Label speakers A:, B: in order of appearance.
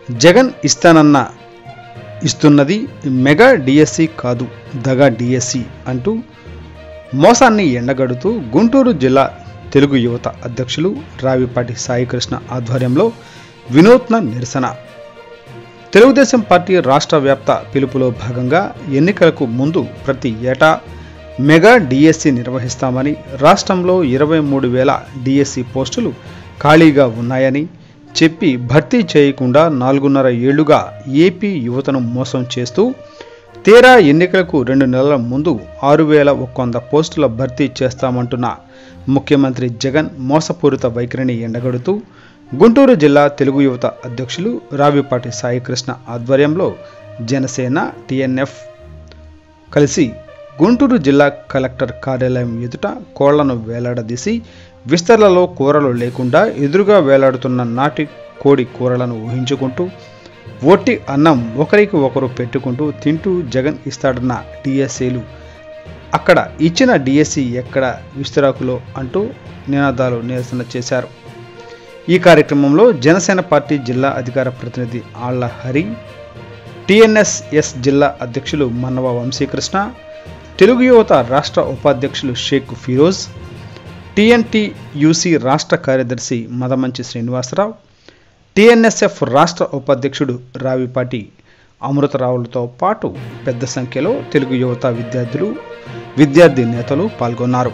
A: జగన్ ఇస్తున్నది mega DSC కాదు దగా డిఎస్సి అంటూ మోసాన్ని ఎండగడుతూ గుంటూరు జిల్లా తెలుగు యువత అధ్యక్షులు రావిపాటి సాయికృష్ణ ఆధ్వర్యంలో వినూత్న నిరసన. తెలుగుదేశం పార్టీ రాష్ట్ర వ్యాప్త పిలుపులో భాగంగా ఎన్నికలకు ముందు ప్రతి ఏటా మెగా డిఎస్సి నిర్వహిస్తామని, రాష్ట్రంలో 23,000 డిఎస్సి పోస్టులు ఖాళీగా ఉన్నాయని చెప్పి భర్తీ చేయకుండా 4.5 ఏళ్లుగా ఏపీ యువతను మోసం చేస్తూ తీరా ఎన్నికలకు 2 నెలల ముందు 6,100 పోస్టుల భర్తీ చేస్తామంటున్న ముఖ్యమంత్రి జగన్ మోసపూరిత వైఖరిని ఎండగడుతూ గుంటూరు జిల్లా తెలుగు యువత అధ్యక్షులు రావిపాటి సాయికృష్ణ ఆధ్వర్యంలో జనసేన, టీఎన్ఎఫ్ కలిసి గుంటూరు జిల్లా కలెక్టర్ కార్యాలయం ఎదుట కోళ్లను వేలాడదీసి విస్తరలలో కూరలు లేకుండా ఎదురుగా వేలాడుతున్న నాటి కోడి కూరలను ఊహించుకుంటూ ఒట్టి అన్నం ఒకరికి ఒకరు పెట్టుకుంటూ తింటూ జగన్ ఇస్తాడన్న డిఎస్సీలు అక్కడ ఇచ్చిన డిఎస్సి ఎక్కడ విస్తరాకులో అంటూ నినాదాలు నిరసన చేశారు. ఈ కార్యక్రమంలో జనసేన పార్టీ జిల్లా అధికార ప్రతినిధి ఆళ్ల హరి, టీఎన్ఎస్ఎస్ జిల్లా అధ్యక్షులు మన్నవ వంశీకృష్ణ, తెలుగు యువత రాష్ట్ర ఉపాధ్యక్షులు షేక్ ఫిరోజ్, టీఎన్టీయూసీ రాష్ట్ర కార్యదర్శి మదమంచి శ్రీనివాసరావు, టీఎన్ఎస్ఎఫ్ రాష్ట్ర ఉపాధ్యక్షుడు రావిపాటి అమృతరావులతో పాటు పెద్ద సంఖ్యలో తెలుగు యువత విద్యార్థి నేతలు పాల్గొన్నారు.